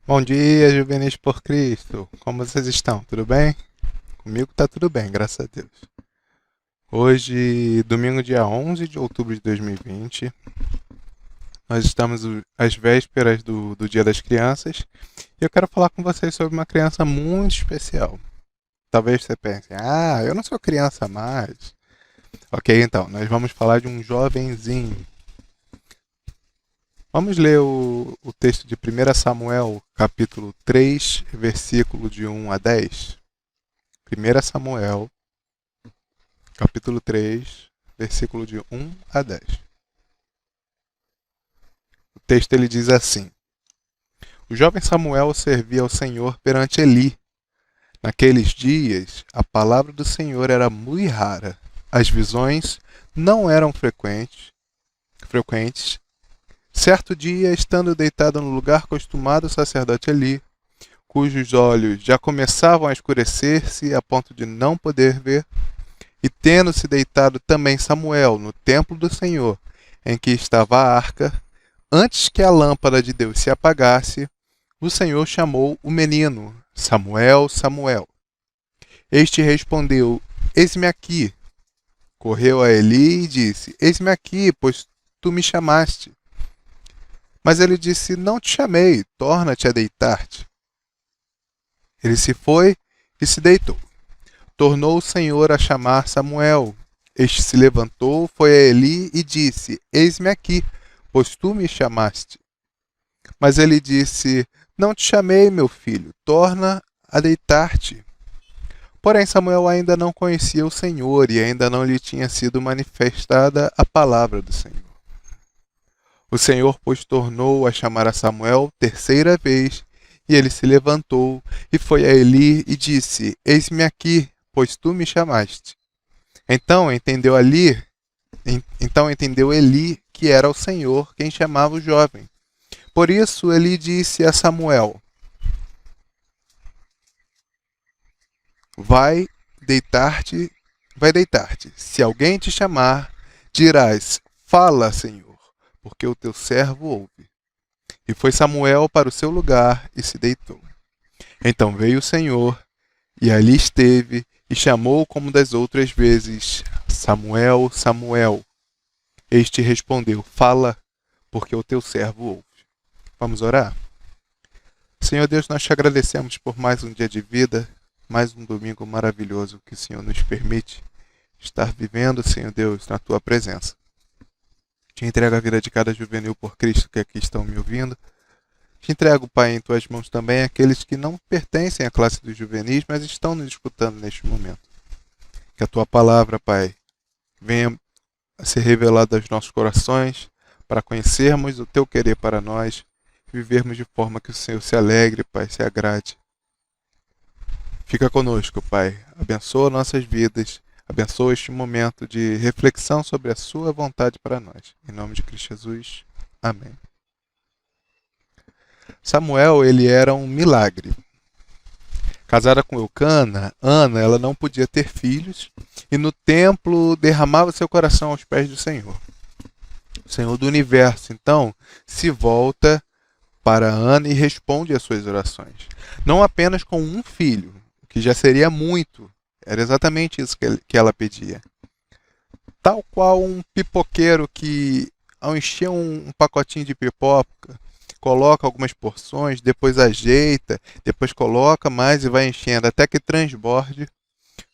Bom dia, juvenis por Cristo. Como vocês estão? Tudo bem? Comigo tá tudo bem, graças a Deus. Hoje, domingo, dia 11 de outubro de 2020, nós estamos às vésperas do Dia das Crianças e eu quero falar com vocês sobre uma criança muito especial. Talvez você pense, eu não sou criança mais. Ok, então, nós vamos falar de um jovenzinho. Vamos ler o texto de 1 Samuel, capítulo 3, versículo de 1 a 10. 1 Samuel, capítulo 3, versículo de 1 a 10. O texto ele diz assim: O jovem Samuel servia ao Senhor perante Eli. Naqueles dias, a palavra do Senhor era muito rara. As visões não eram frequentes. Certo dia, estando deitado no lugar acostumado, o sacerdote Eli, cujos olhos já começavam a escurecer-se a ponto de não poder ver, e tendo-se deitado também Samuel no templo do Senhor, em que estava a arca, antes que a lâmpada de Deus se apagasse, o Senhor chamou o menino: Samuel, Samuel. Este respondeu: Eis-me aqui. Correu a Eli e disse: Eis-me aqui, pois tu me chamaste. Mas ele disse: Não te chamei, torna-te a deitar-te. Ele se foi e se deitou. Tornou o Senhor a chamar Samuel. Este se levantou, foi a Eli e disse: Eis-me aqui, pois tu me chamaste. Mas ele disse: Não te chamei, meu filho, torna a deitar-te. Porém, Samuel ainda não conhecia o Senhor e ainda não lhe tinha sido manifestada a palavra do Senhor. O Senhor, pois, tornou a chamar a Samuel terceira vez, e ele se levantou e foi a Eli e disse: Eis-me aqui, pois tu me chamaste. Então entendeu Eli que era o Senhor quem chamava o jovem. Por isso Eli disse a Samuel: Vai deitar-te, vai deitar-te. Se alguém te chamar, dirás: Fala, Senhor, porque o teu servo ouve. E foi Samuel para o seu lugar e se deitou. Então veio o Senhor, e ali esteve, e chamou como das outras vezes: Samuel, Samuel. Este respondeu: Fala, porque o teu servo ouve. Vamos orar? Senhor Deus, nós te agradecemos por mais um dia de vida, mais um domingo maravilhoso que o Senhor nos permite estar vivendo, Senhor Deus, na tua presença. Te entrego a vida de cada juvenil por Cristo que aqui estão me ouvindo. Te entrego, Pai, em tuas mãos também aqueles que não pertencem à classe dos juvenis, mas estão nos escutando neste momento. Que a tua palavra, Pai, venha a ser revelada aos nossos corações para conhecermos o teu querer para nós e vivermos de forma que o Senhor se alegre, Pai, se agrade. Fica conosco, Pai. Abençoa nossas vidas. Abençoa este momento de reflexão sobre a sua vontade para nós. Em nome de Cristo Jesus. Amém. Samuel, ele era um milagre. Casada com Eucana, Ana, ela não podia ter filhos e no templo derramava seu coração aos pés do Senhor. O Senhor do universo, então, se volta para Ana e responde às suas orações. Não apenas com um filho, o que já seria muito. Era exatamente isso que ela pedia. Tal qual um pipoqueiro que, ao encher um pacotinho de pipoca, coloca algumas porções, depois ajeita, depois coloca mais e vai enchendo até que transborde.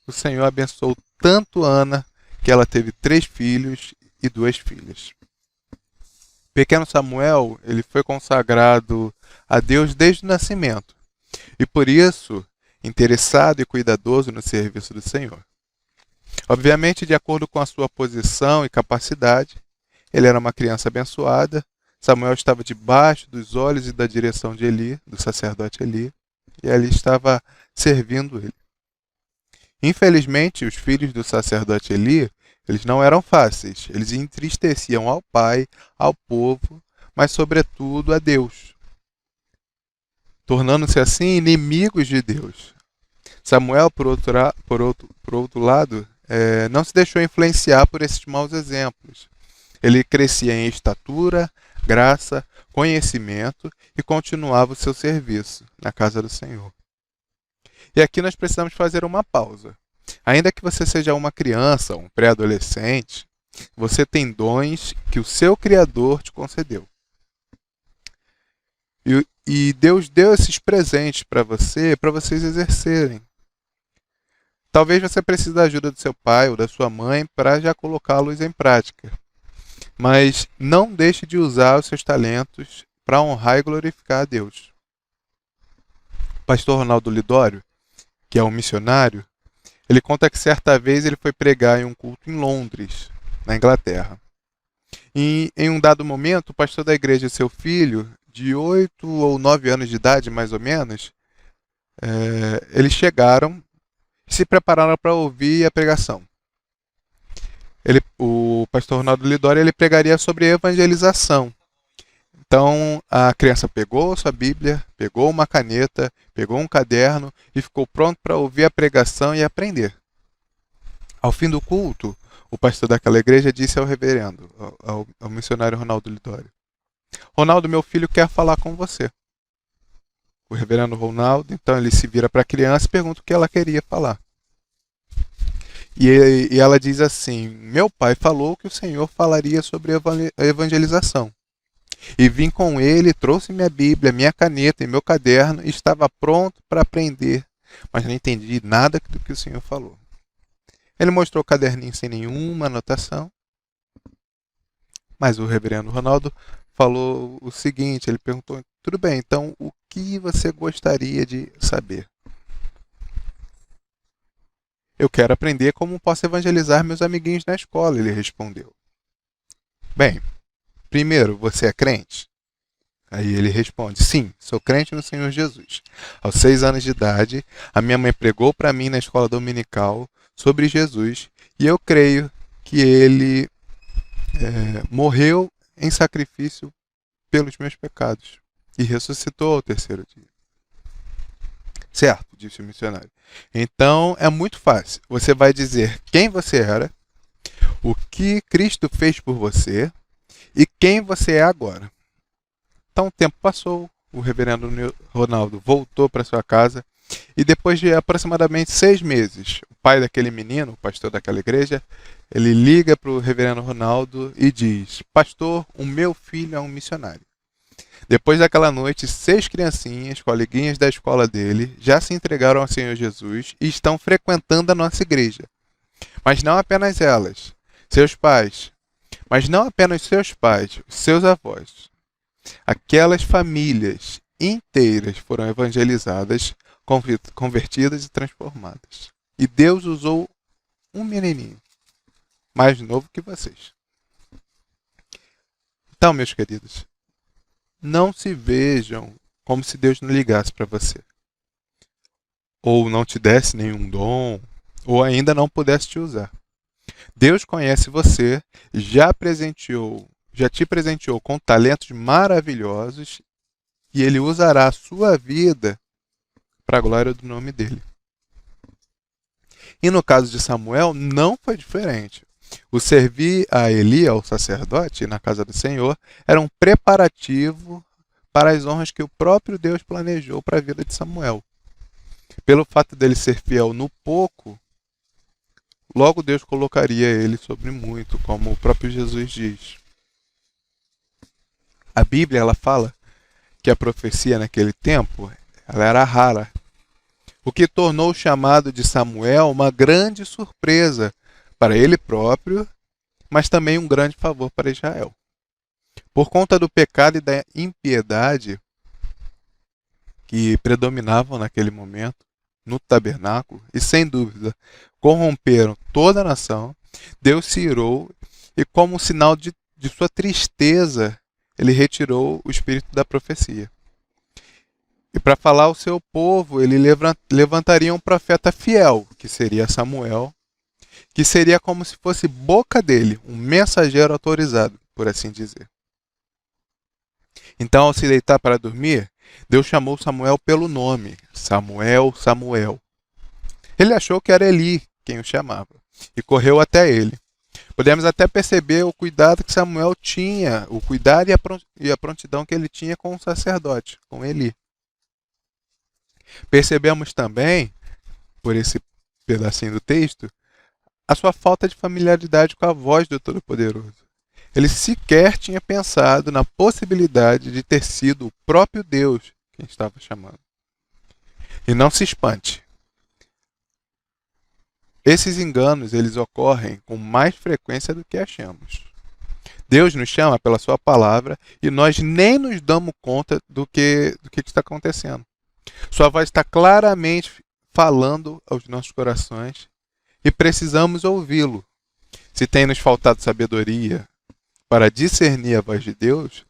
O Senhor abençoou tanto Ana que ela teve 3 filhos e 2 filhas. Pequeno Samuel, ele foi consagrado a Deus desde o nascimento e por isso interessado e cuidadoso no serviço do Senhor. Obviamente, de acordo com a sua posição e capacidade, ele era uma criança abençoada. Samuel estava debaixo dos olhos e da direção de Eli, do sacerdote Eli, e ali estava servindo ele. Infelizmente, os filhos do sacerdote Eli, eles não eram fáceis. Eles entristeciam ao pai, ao povo, mas sobretudo a Deus, tornando-se assim inimigos de Deus. Samuel, por outro lado, não se deixou influenciar por esses maus exemplos. Ele crescia em estatura, graça, conhecimento e continuava o seu serviço na casa do Senhor. E aqui nós precisamos fazer uma pausa. Ainda que você seja uma criança, um pré-adolescente, você tem dons que o seu Criador te concedeu. E Deus deu esses presentes para vocês exercerem. Talvez você precise da ajuda do seu pai ou da sua mãe para já colocá-los em prática. Mas não deixe de usar os seus talentos para honrar e glorificar a Deus. O pastor Ronaldo Lidório, que é um missionário, ele conta que certa vez ele foi pregar em um culto em Londres, na Inglaterra. E em um dado momento, o pastor da igreja e seu filho, de 8 ou 9 anos de idade, mais ou menos, eles chegaram e se prepararam para ouvir a pregação. O pastor Ronaldo Lidório ele pregaria sobre evangelização. Então a criança pegou sua Bíblia, pegou uma caneta, pegou um caderno e ficou pronto para ouvir a pregação e aprender. Ao fim do culto, o pastor daquela igreja disse ao reverendo, ao missionário Ronaldo Lidório: Ronaldo, meu filho quer falar com você. O reverendo Ronaldo, então, ele se vira para a criança e pergunta o que ela queria falar. E ela diz assim: meu pai falou que o Senhor falaria sobre a evangelização. E vim com ele, trouxe minha Bíblia, minha caneta e meu caderno e estava pronto para aprender, mas não entendi nada do que o Senhor falou. Ele mostrou o caderninho sem nenhuma anotação, mas o reverendo Ronaldo falou o seguinte, ele perguntou: tudo bem, então o que você gostaria de saber? Eu quero aprender como posso evangelizar meus amiguinhos na escola, ele respondeu. Bem, primeiro, você é crente? Aí ele responde: sim, sou crente no Senhor Jesus. Aos 6 anos de idade, a minha mãe pregou para mim na escola dominical sobre Jesus e eu creio que ele morreu em sacrifício pelos meus pecados e ressuscitou ao 3º dia. Certo, disse o missionário. Então é muito fácil. Você vai dizer quem você era, o que Cristo fez por você e quem você é agora. Então o tempo passou, o reverendo Ronaldo voltou para sua casa e depois de aproximadamente 6 meses, o pai daquele menino, o pastor daquela igreja, ele liga para o reverendo Ronaldo e diz: pastor, o meu filho é um missionário. Depois daquela noite, 6 criancinhas, coleguinhas da escola dele, já se entregaram ao Senhor Jesus e estão frequentando a nossa igreja. Mas não apenas elas, seus pais. Mas não apenas seus pais, seus avós. Aquelas famílias inteiras foram evangelizadas, convertidas e transformadas. E Deus usou um menininho, mais novo que vocês. Então, meus queridos, não se vejam como se Deus não ligasse para você. Ou não te desse nenhum dom, ou ainda não pudesse te usar. Deus conhece você, já te presenteou com talentos maravilhosos e Ele usará a sua vida para a glória do nome dEle. E no caso de Samuel, não foi diferente. O servir a Eli, ao sacerdote, na casa do Senhor, era um preparativo para as honras que o próprio Deus planejou para a vida de Samuel. Pelo fato dele ser fiel no pouco, logo Deus colocaria ele sobre muito, como o próprio Jesus diz. A Bíblia ela fala que a profecia naquele tempo ela era rara, o que tornou o chamado de Samuel uma grande surpresa para ele próprio, mas também um grande favor para Israel. Por conta do pecado e da impiedade que predominavam naquele momento no tabernáculo, e sem dúvida corromperam toda a nação, Deus se irou e, como sinal de sua tristeza, ele retirou o espírito da profecia. E para falar ao seu povo, ele levantaria um profeta fiel, que seria Samuel, que seria como se fosse boca dele, um mensageiro autorizado, por assim dizer. Então, ao se deitar para dormir, Deus chamou Samuel pelo nome: Samuel, Samuel. Ele achou que era Eli quem o chamava e correu até ele. Podemos até perceber o cuidado que Samuel tinha, o cuidado e a prontidão que ele tinha com o sacerdote, com Eli. Percebemos também, por esse pedacinho do texto, a sua falta de familiaridade com a voz do Todo-Poderoso. Ele sequer tinha pensado na possibilidade de ter sido o próprio Deus quem estava chamando. E não se espante. Esses enganos, eles ocorrem com mais frequência do que achamos. Deus nos chama pela sua palavra e nós nem nos damos conta do que está acontecendo. Sua voz está claramente falando aos nossos corações e precisamos ouvi-lo. Se tem nos faltado sabedoria para discernir a voz de Deus,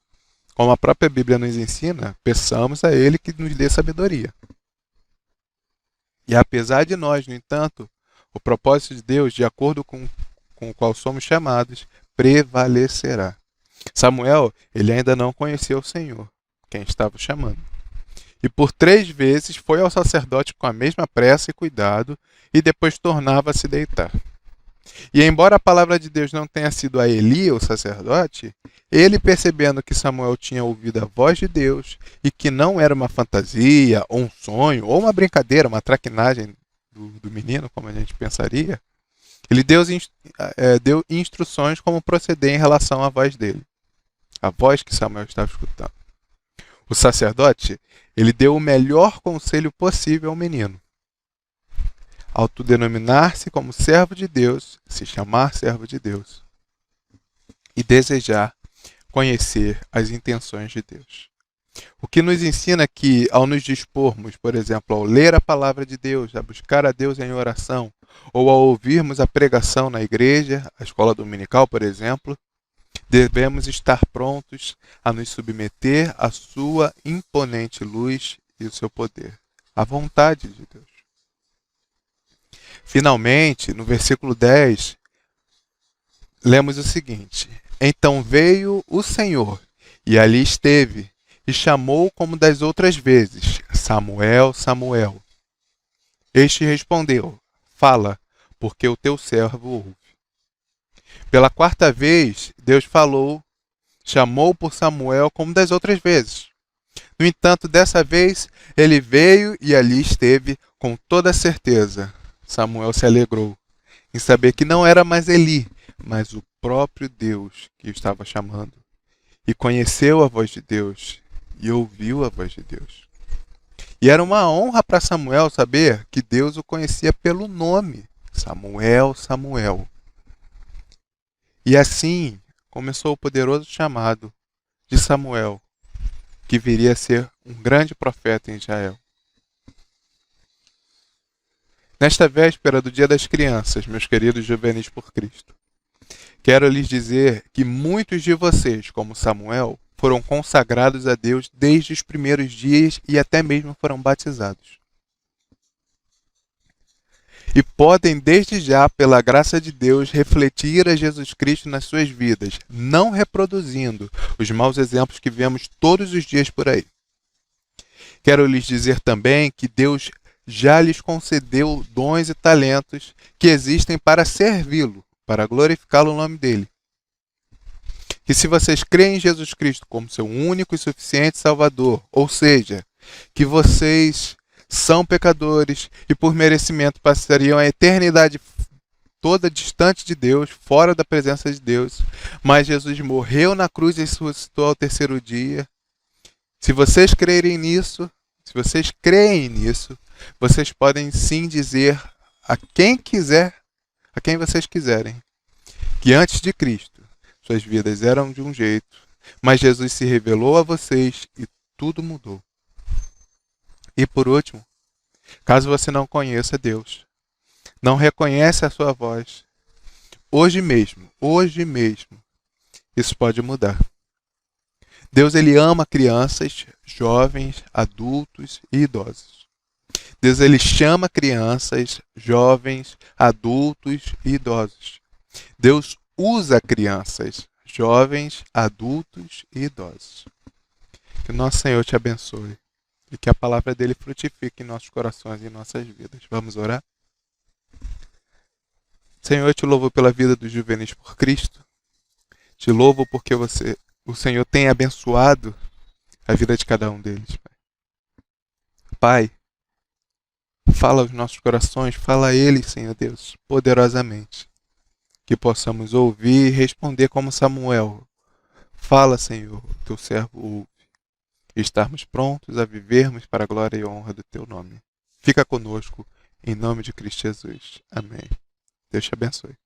como a própria Bíblia nos ensina, peçamos a Ele que nos dê sabedoria. E apesar de nós, no entanto, o propósito de Deus, de acordo com o qual somos chamados, prevalecerá. Samuel, ele ainda não conhecia o Senhor, quem estava chamando. E por 3 vezes foi ao sacerdote com a mesma pressa e cuidado, e depois tornava-se deitar. E embora a palavra de Deus não tenha sido a Eli, o sacerdote, ele, percebendo que Samuel tinha ouvido a voz de Deus e que não era uma fantasia, ou um sonho, ou uma brincadeira, uma traquinagem do menino, como a gente pensaria, ele deu instruções como proceder em relação à voz dele, a voz que Samuel estava escutando. O sacerdote, ele deu o melhor conselho possível ao menino. Autodenominar-se como servo de Deus, se chamar servo de Deus, e desejar conhecer as intenções de Deus. O que nos ensina que, ao nos dispormos, por exemplo, ao ler a palavra de Deus, a buscar a Deus em oração, ou ao ouvirmos a pregação na igreja, a escola dominical, por exemplo, devemos estar prontos a nos submeter à sua imponente luz e o seu poder, à vontade de Deus. Finalmente, no versículo 10, lemos o seguinte: Então veio o Senhor, e ali esteve, e chamou como das outras vezes, Samuel, Samuel. Este respondeu, Fala, porque o teu servo ouve. Pela 4ª vez, Deus chamou por Samuel como das outras vezes. No entanto, dessa vez, ele veio e ali esteve com toda certeza. Samuel se alegrou em saber que não era mais Eli, mas o próprio Deus que o estava chamando. E conheceu a voz de Deus e ouviu a voz de Deus. E era uma honra para Samuel saber que Deus o conhecia pelo nome, Samuel, Samuel. E assim começou o poderoso chamado de Samuel, que viria a ser um grande profeta em Israel. Nesta véspera do Dia das Crianças, meus queridos juvenis por Cristo, quero lhes dizer que muitos de vocês, como Samuel, foram consagrados a Deus desde os primeiros dias e até mesmo foram batizados. E podem desde já, pela graça de Deus, refletir a Jesus Cristo nas suas vidas, não reproduzindo os maus exemplos que vemos todos os dias por aí. Quero lhes dizer também que Deus já lhes concedeu dons e talentos que existem para servi-lo, para glorificar o nome dele. Que se vocês creem em Jesus Cristo como seu único e suficiente Salvador, ou seja, que vocês são pecadores e por merecimento passariam a eternidade toda distante de Deus, fora da presença de Deus, mas Jesus morreu na cruz e ressuscitou ao 3º dia. Se vocês creem nisso, vocês podem sim dizer a quem vocês quiserem, que antes de Cristo suas vidas eram de um jeito, mas Jesus se revelou a vocês e tudo mudou. E por último, caso você não conheça Deus, não reconhece a sua voz, hoje mesmo, isso pode mudar. Deus, ele ama crianças, jovens, adultos e idosos. Deus, ele chama crianças, jovens, adultos e idosos. Deus usa crianças, jovens, adultos e idosos. Que o nosso Senhor te abençoe e que a palavra dele frutifique em nossos corações e em nossas vidas. Vamos orar? Senhor, eu te louvo pela vida dos juvenis por Cristo. Te louvo porque o Senhor tem abençoado a vida de cada um deles. Pai, fala aos nossos corações, fala a eles, Senhor Deus, poderosamente. Que possamos ouvir e responder como Samuel. Fala, Senhor, teu servo ouve. E estarmos prontos a vivermos para a glória e honra do teu nome. Fica conosco, em nome de Cristo Jesus. Amém. Deus te abençoe.